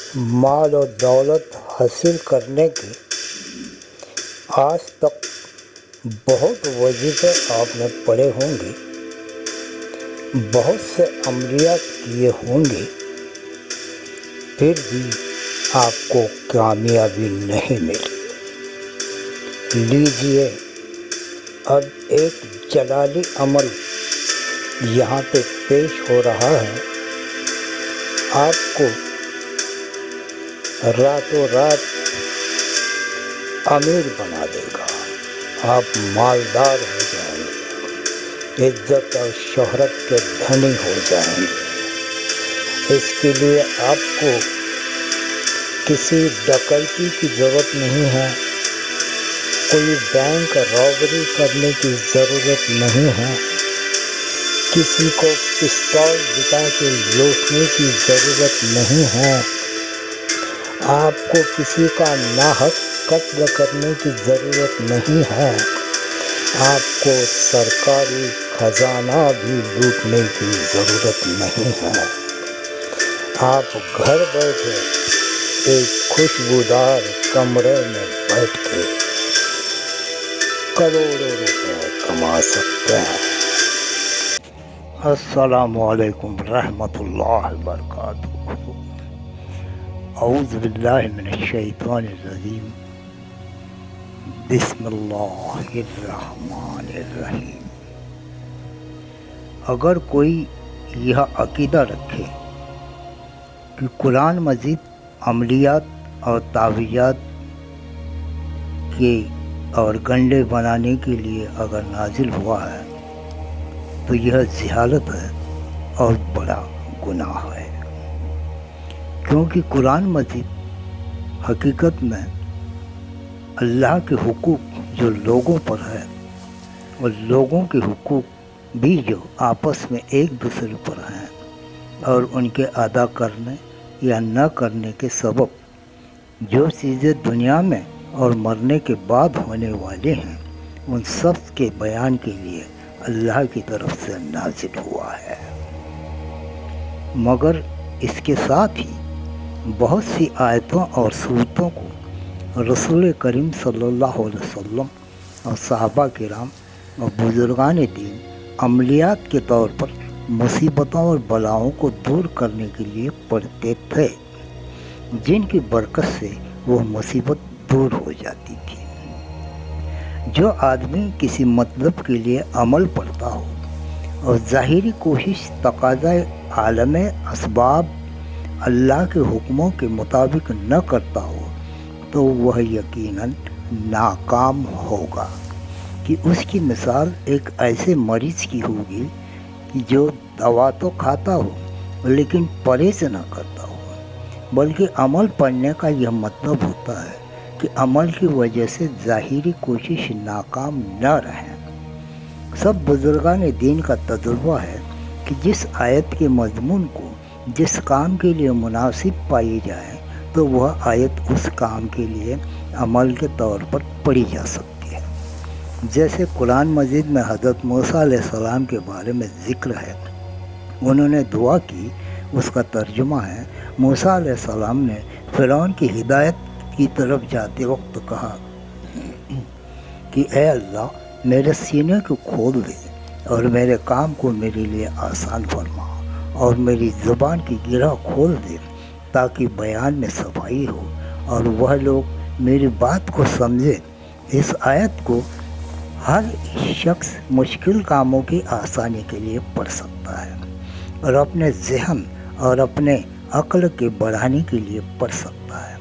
माल और दौलत हासिल करने के आज तक बहुत वजीफ़े आपने पढ़े होंगे, बहुत से अमलियात किए होंगे, फिर भी आपको कामयाबी नहीं मिली। लीजिए, अब एक जलाली अमल यहाँ पे पेश हो रहा है। आपको रातों रात अमीर बना देगा, आप मालदार हो जाएंगे, इज्जत और शोहरत के धनी हो जाएंगे। इसके लिए आपको किसी डकैती की ज़रूरत नहीं है, कोई बैंक रॉबरी करने की ज़रूरत नहीं है, किसी को पिस्तौल दिखा के लूटने की ज़रूरत नहीं है, आपको किसी का नाहक कत्ल करने की ज़रूरत नहीं है, आपको सरकारी खजाना भी लूटने की ज़रूरत नहीं है। आप घर बैठे एक खुशबूदार कमरे में बैठ के करोड़ों रुपए कमा सकते हैं। अस्सलामु अलैकुम रहमतुल्लाहि व बरकातुहू। औज़ु बिल्लाहि मिनश शैतानिर रजीम। बिस्मिल्लाहिर रहमानिर रहीम। अगर कोई यह अकीदा रखे कि कुरान मजीद अमलियात और तावीज़ात के और गंडे बनाने के लिए अगर नाजिल हुआ है तो यह जिहालत है और बड़ा गुनाह है, क्योंकि कुरान मजीद हकीकत में अल्लाह के हुकूक जो लोगों पर है और लोगों के हुकूक भी जो आपस में एक दूसरे पर हैं और उनके अदा करने या न करने के सबब जो चीज़ें दुनिया में और मरने के बाद होने वाले हैं उन सब के बयान के लिए अल्लाह की तरफ से नाजिल हुआ है। मगर इसके साथ ही बहुत सी आयतों और सूरतों को रसूल करीम सल्लल्लाहु अलैहि वसल्लम और सहाबा किराम और बुजुर्गान दीन अमलियात के तौर पर मुसीबतों और बलाओं को दूर करने के लिए पढ़ते थे, जिनकी बरकत से वो मुसीबत दूर हो जाती थी। जो आदमी किसी मतलब के लिए अमल पढ़ता हो और ज़ाहिरी कोशिश तकाज़ा आलम असबाब अल्लाह के हुक्मों के मुताबिक न करता हो तो वह यकीनन नाकाम होगा। कि उसकी मिसाल एक ऐसे मरीज़ की होगी कि जो दवा तो खाता हो लेकिन परहेज़ न करता हो, बल्कि अमल पढ़ने का यह मतलब होता है कि अमल की वजह से ज़ाहिरी कोशिश नाकाम न रहे। सब बुजुर्गान दीन का तजुर्बा है कि जिस आयत के मज़मून को जिस काम के लिए मुनासिब पाई जाए तो वह आयत उस काम के लिए अमल के तौर पर पढ़ी जा सकती है। जैसे कुरान मजीद में हज़रत मूसा अलैहिस्सलाम के बारे में ज़िक्र है, उन्होंने दुआ की, उसका तर्जुमा है मूसा अलैहिस्सलाम ने फ़िरौन की हिदायत की तरफ जाते वक्त कहा कि ए अल्लाह मेरे सीने को खोल दे और मेरे काम को मेरे लिए आसान फरमा और मेरी ज़ुबान की गिरह खोल दे ताकि बयान में सफाई हो और वह लोग मेरी बात को समझे। इस आयत को हर शख्स मुश्किल कामों की आसानी के लिए पढ़ सकता है और अपने ज़हन और अपने अक्ल के बढ़ाने के लिए पढ़ सकता है।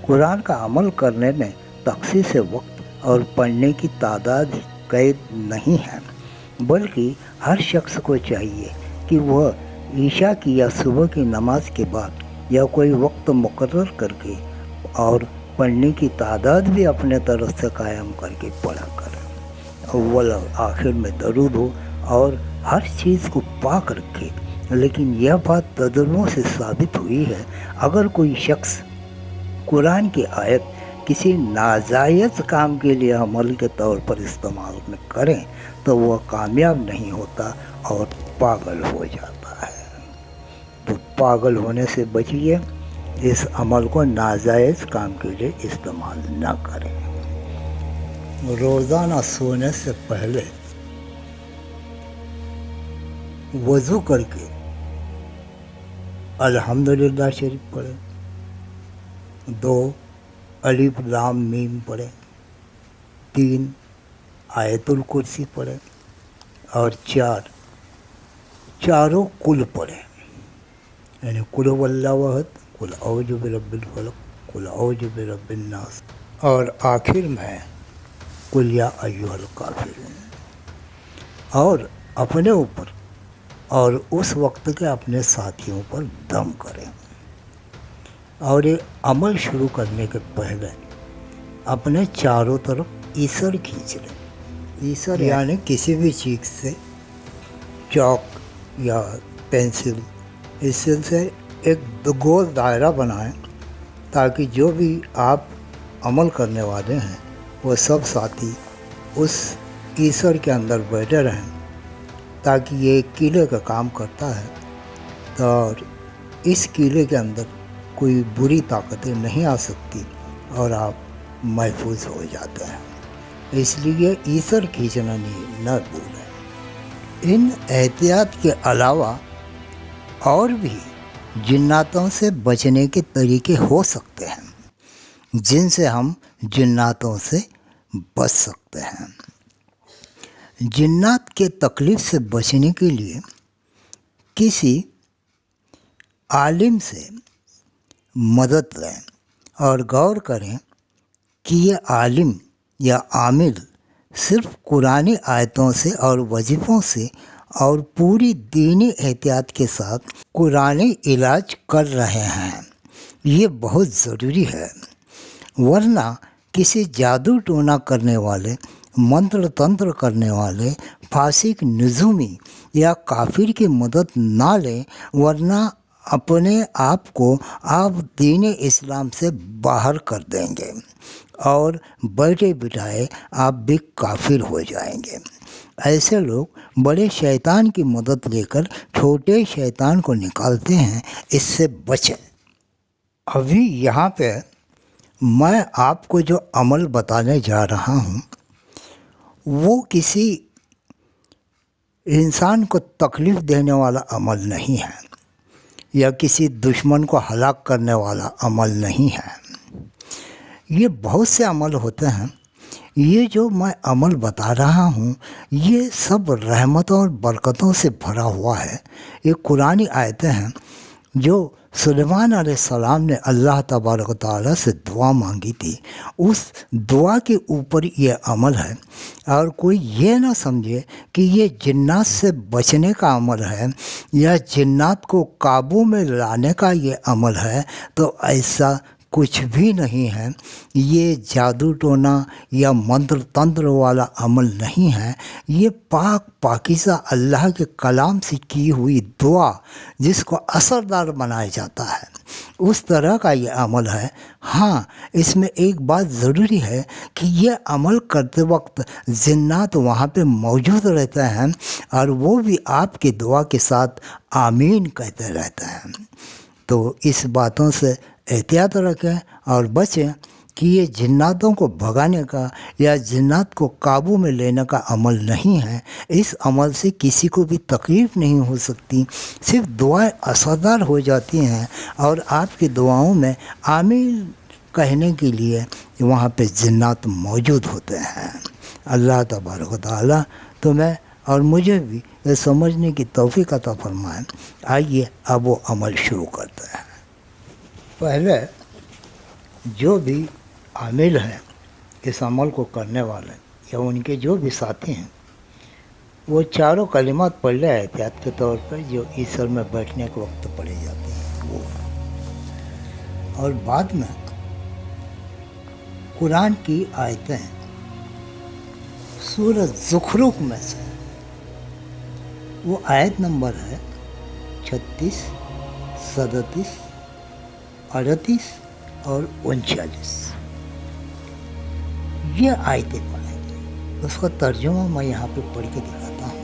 कुरान का अमल करने में तखसीस वक्त और पढ़ने की तादाद कैद नहीं है, बल्कि हर शख्स को चाहिए कि वह ईशा की या सुबह की नमाज के बाद या कोई वक्त मुकर्रर करके और पढ़ने की तादाद भी अपने तरफ से कायम करके पढ़ा करे। अव्वल और आखिर में दरूद हो और हर चीज़ को पाक रखे। लेकिन यह बात तजुर्बों से साबित हुई है, अगर कोई शख्स कुरान की आयत किसी नाजायज़ काम के लिए अमल के तौर पर इस्तेमाल में करें तो वह कामयाब नहीं होता और पागल हो जाता है। तो पागल होने से बचिए इस अमल को नाजायज़ काम के लिए इस्तेमाल न करें। रोज़ाना सोने से पहले वज़ू करके अल्हम्दुलिल्लाह शरीफ पढ़ें, 2 अलिफ लाम मीम पढ़ें, 3 आयतुल कुर्सी पढ़ें और 4 चारों कुल पढ़ें, यानी कुल वल्लाहु अहद, कुल औज़ु बिरब्बिल फलक, कुल औज़ु बिरब्बिन नास और आखिर में कुल या अय्युहल काफिरून। और अपने ऊपर और उस वक्त के अपने साथियों पर दम करें। और ये अमल शुरू करने के पहले अपने चारों तरफ ईसर खींच लें। ईसर यानी किसी भी चीज़ से, चौक या पेंसिल, इससे एक गोल दायरा बनाएं ताकि जो भी आप अमल करने वाले हैं वो सब साथी उस ईसर के अंदर बैठे रहें, ताकि ये किले का काम करता है और इस किले के अंदर कोई बुरी ताकतें नहीं आ सकती और आप महफूज हो जाते हैं। इसलिए ईसर खींचना न भूलें। इन एहतियात के अलावा और भी जिन्नातों से बचने के तरीके हो सकते हैं जिनसे हम जिन्नातों से बच सकते हैं। जिन्नात के तकलीफ़ से बचने के लिए किसी आलिम से मदद लें और गौर करें कि ये आलिम या आमिल सिर्फ़ कुरानी आयतों से और वजीफ़ों से और पूरी दीनी एहतियात के साथ कुरानी इलाज कर रहे हैं। ये बहुत ज़रूरी है, वरना किसी जादू टोना करने वाले, मंत्र तंत्र करने वाले, फासिक नजूमी या काफिर की मदद ना लें, वरना अपने आप को आप दीन इस्लाम से बाहर कर देंगे और बैठे बिठाए आप भी काफिर हो जाएंगे। ऐसे लोग बड़े शैतान की मदद लेकर छोटे शैतान को निकालते हैं, इससे बचें। अभी यहाँ पे मैं आपको जो अमल बताने जा रहा हूँ वो किसी इंसान को तकलीफ़ देने वाला अमल नहीं है या किसी दुश्मन को हलाक करने वाला अमल नहीं है। ये बहुत से अमल होते हैं। ये जो मैं अमल बता रहा हूँ ये सब रहमतों और बरकतों से भरा हुआ है। ये कुरानी आयतें हैं जो सुलेमान अलैहिस्सलाम ने अल्लाह तबारक व तआला से दुआ मांगी थी, उस दुआ के ऊपर ये अमल है। और कोई ये ना समझे कि ये जिन्नात से बचने का अमल है या जिन्नात को काबू में लाने का ये अमल है, तो ऐसा कुछ भी नहीं है। ये जादू टोना या मंत्र तंत्र वाला अमल नहीं है। ये पाक पाकीज़ा अल्लाह के कलाम से की हुई दुआ जिसको असरदार बनाया जाता है, उस तरह का ये अमल है। हाँ, इसमें एक बात ज़रूरी है कि ये अमल करते वक्त जिन्नात वहाँ पे मौजूद रहते हैं और वो भी आपकी दुआ के साथ आमीन कहते रहते हैं। तो इस बातों से एहतियात रखें और बचें कि ये जिन्नातों को भगाने का या जिन्नात को काबू में लेने का अमल नहीं है। इस अमल से किसी को भी तकलीफ़ नहीं हो सकती, सिर्फ दुआएं असरदार हो जाती हैं और आपकी दुआओं में आमीन कहने के लिए वहाँ पे जिन्नात मौजूद होते हैं। अल्लाह तबारक व तआला तुम्हें और मुझे भी ये समझने की तौफीक अता फरमाए। आइए अब वो अमल शुरू करते हैं। पहले जो भी आमिल हैं इस अमल को करने वाले या उनके जो भी साथी हैं वो चारों कलिमात पढ़ ले एहतियात के तौर पर, जो ईसर में बैठने के वक्त पढ़े जाते हैं वो। और बाद में कुरान की आयतें सूरत ज़ुखरुफ में से वो आयत नंबर है 36, 37, 38 और 39। ये आयतें पढ़ेंगे, उसका तर्जुमा मैं यहाँ पे पढ़ के दिखाता हूँ।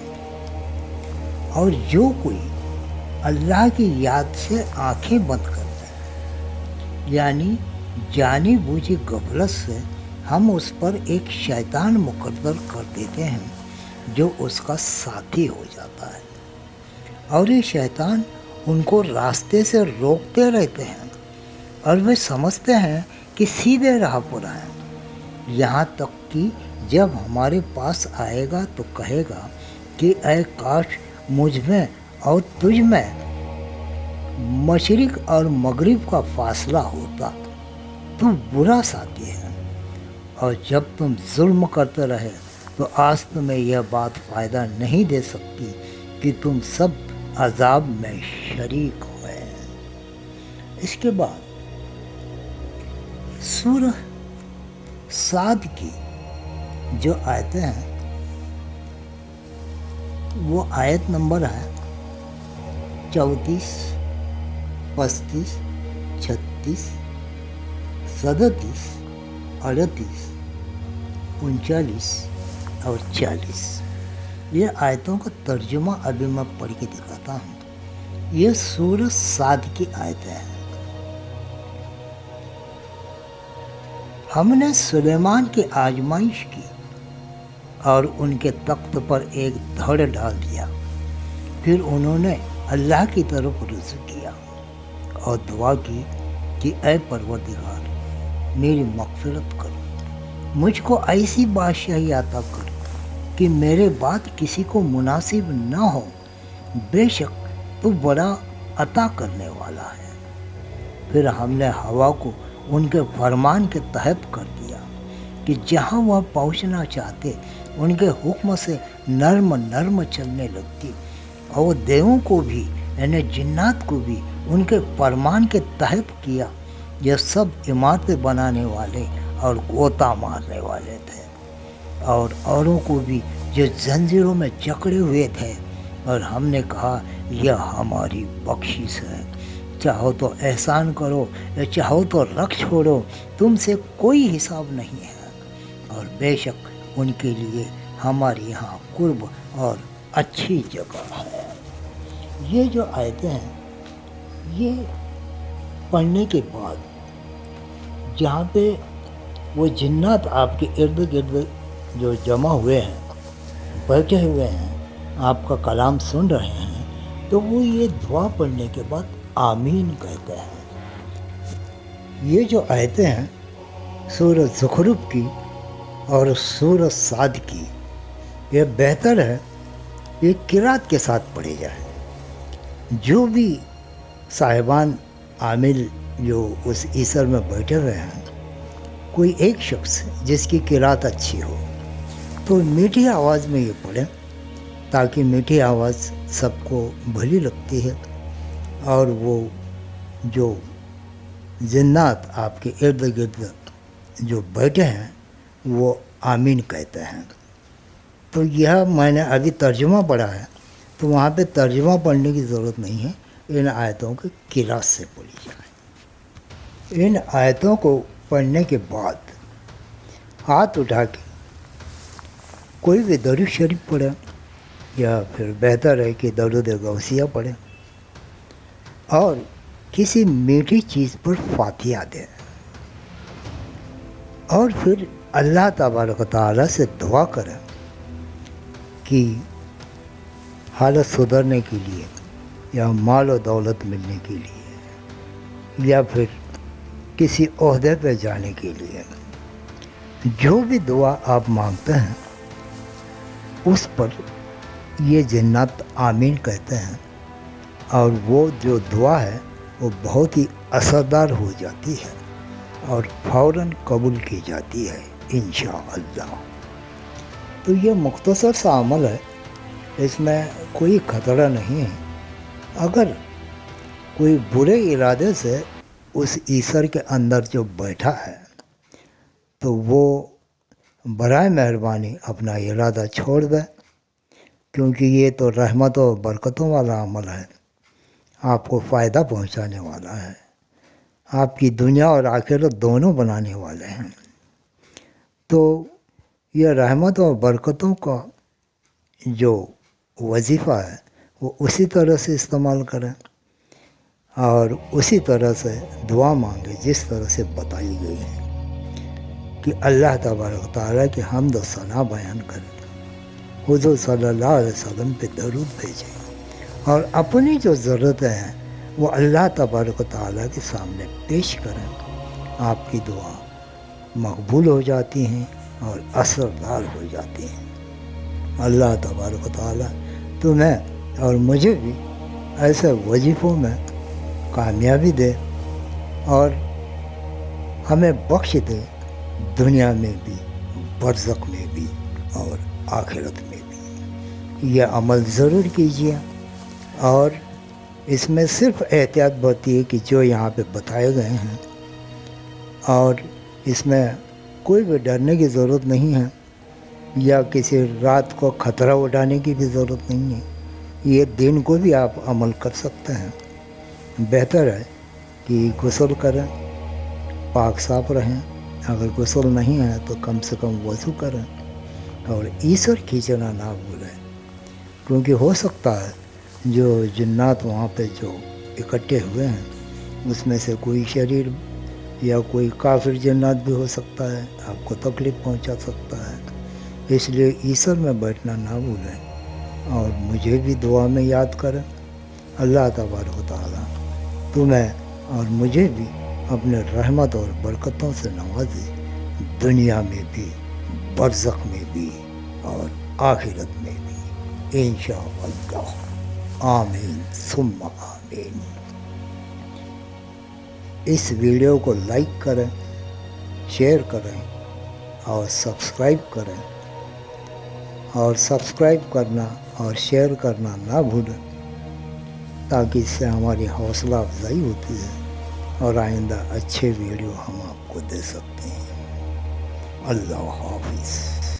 और जो कोई अल्लाह की याद से आंखें बंद करता है यानी जानी बूझी गफलत से हम उस पर एक शैतान मुकद्दर कर देते हैं जो उसका साथी हो जाता है, और ये शैतान उनको रास्ते से रोकते रहते हैं और वे समझते हैं कि सीधे राह पर हैं। यहाँ तक कि जब हमारे पास आएगा तो कहेगा कि ऐ काश मुझ में और तुझ में मशरिक और मगरिब का फासला होता, तू बुरा साथी है। और जब तुम जुल्म करते रहे तो आज तुम्हें यह बात फ़ायदा नहीं दे सकती कि तुम सब अजाब में शरीक हुए। इसके बाद सूरह साद की जो आयतें हैं वो आयत नंबर है 34, 35, 36, 37, 38, 39 और 40। ये आयतों का तर्जुमा अभी मैं पढ़ के दिखाता हूँ। ये सूरह साद की आयतें हैं। हमने सुलेमान की आजमाइश की और उनके तख्त पर एक धड़ डाल दिया। फिर उन्होंने अल्लाह की तरफ रुजू किया और दुआ की कि ऐ परवरदिगार मेरी मग़फ़िरत करो, मुझको ऐसी बादशाही अता कर कि मेरे बाद किसी को मुनासिब न हो। बेशक तू बड़ा अता करने वाला है। फिर हमने हवा को उनके फरमान के तहत कर दिया कि जहाँ वह पहुँचना चाहते उनके हुक्म से नर्म नर्म चलने लगती, और देवों को भी यानी जिन्नात को भी उनके फरमान के तहत किया। यह सब इमारतें बनाने वाले और गोता मारने वाले थे, और औरों को भी जो जंजीरों में जकड़े हुए थे। और हमने कहा यह हमारी बख्शिश है, चाहो तो एहसान करो या चाहो तो रख छोड़ो, तुमसे कोई हिसाब नहीं है। और बेशक उनके लिए हमारे यहाँ कुर्ब और अच्छी जगह है। ये जो आयतें हैं ये पढ़ने के बाद जहाँ पे वो जिन्नात आपके इर्द गिर्द जो जमा हुए हैं, बैठे हुए हैं, आपका कलाम सुन रहे हैं, तो वो ये दुआ पढ़ने के बाद आमीन कहते हैं। ये जो आयतें हैं सूरह ज़ुखरुफ की और सूरह साद की, ये बेहतर है ये किरात के साथ पढ़े जाए। जो भी साहिबान आमिल जो उस ईसर में बैठे हुए हैं, कोई एक शख्स जिसकी किरात अच्छी हो तो मीठी आवाज़ में ये पढ़ें, ताकि मीठी आवाज़ सबको भली लगती है और वो जो जिन्नात आपके इर्द गिर्द जो बैठे हैं वो आमीन कहते हैं। तो यह मैंने अभी तर्जुमा पढ़ा है, तो वहाँ पे तर्जुमा पढ़ने की ज़रूरत नहीं है। इन आयतों की किरात से पढ़ी जाए। इन आयतों को पढ़ने के बाद हाथ उठा के कोई भी दरूद शरीफ पढ़े, या फिर बेहतर है कि दरूद गौसिया पढ़े, और किसी मीठी चीज़ पर फातिहा दें, और फिर अल्लाह तबारक व तआला से दुआ करें कि हालत सुधरने के लिए, या माल और दौलत मिलने के लिए, या फिर किसी ओहदे पे जाने के लिए, जो भी दुआ आप मांगते हैं उस पर ये जिन्नात आमीन कहते हैं, और वो जो दुआ है वो बहुत ही असरदार हो जाती है और फ़ौरन कबूल की जाती है इंशाअल्लाह। तो ये मुख्तसर सा अमल है, इसमें कोई खतरा नहीं है। अगर कोई बुरे इरादे से उस ईसर के अंदर जो बैठा है तो वो बराए मेहरबानी अपना इरादा छोड़ दे, क्योंकि ये तो रहमत और बरकतों वाला अमल है, आपको फ़ायदा पहुंचाने वाला है, आपकी दुनिया और आखिरत दोनों बनाने वाले हैं। तो यह रहमत और बरकतों का जो वजीफ़ा है वो उसी तरह से इस्तेमाल करें। اور اسی طرح سے دعا مانگے جس طرح سے بتائی گئی ہے کہ اللہ تبارک تعالیٰ کی حمد و ثنا بیان کریں، حضور صلی اللہ علیہ وسلم پہ درود بھیجیں اور اپنی جو ضرورتیں ہیں وہ اللہ تبارک تعالیٰ کے سامنے پیش کریں۔ آپ کی دعا مقبول ہو جاتی ہیں اور اثردار ہو جاتی ہیں۔ اللہ تبارک تعالیٰ تمہیں اور مجھے بھی ایسے وظیفوں میں کامیابی دے اور ہمیں بخش دے، دنیا میں بھی، برزخ میں بھی اور آخرت میں بھی۔ یہ عمل ضرور کیجیے اور اس میں صرف احتیاط برتیے کہ جو یہاں پہ بتائے گئے ہیں، اور اس میں کوئی بھی ڈرنے کی ضرورت نہیں ہے یا کسی رات کو خطرہ اٹھانے کی بھی ضرورت نہیں ہے۔ یہ دن کو بھی آپ عمل کر سکتے ہیں۔ بہتر ہے کہ غسل کریں، پاک صاف رہیں، اگر غسل نہیں ہے تو کم سے کم وضو کریں اور ایسر کھینچنا نہ بھولیں، کیونکہ ہو سکتا ہے جو جنات وہاں پہ جو اکٹھے ہوئے ہیں اس میں سے کوئی شریر یا کوئی کافر جنات بھی ہو سکتا ہے، آپ کو تکلیف پہنچا سکتا ہے۔ اس لیے ایسر میں بیٹھنا نہ بھولیں اور مجھے بھی دعا میں یاد کریں۔ اللہ تبارک و تعالیٰ تمہیں اور مجھے بھی اپنے رحمت اور برکتوں سے نوازے، دنیا میں بھی، برزخ میں بھی اور آخرت میں بھی، انشاءاللہ۔ آمین ثم آمین۔ اس ویڈیو کو لائک کریں، شیئر کریں اور سبسکرائب کریں، اور سبسکرائب کرنا اور شیئر کرنا نہ بھولیں، تاکہ اس سے ہماری حوصلہ افزائی ہوتی ہے اور آئندہ اچھے ویڈیو ہم آپ کو دے سکتے ہیں۔ اللہ حافظ۔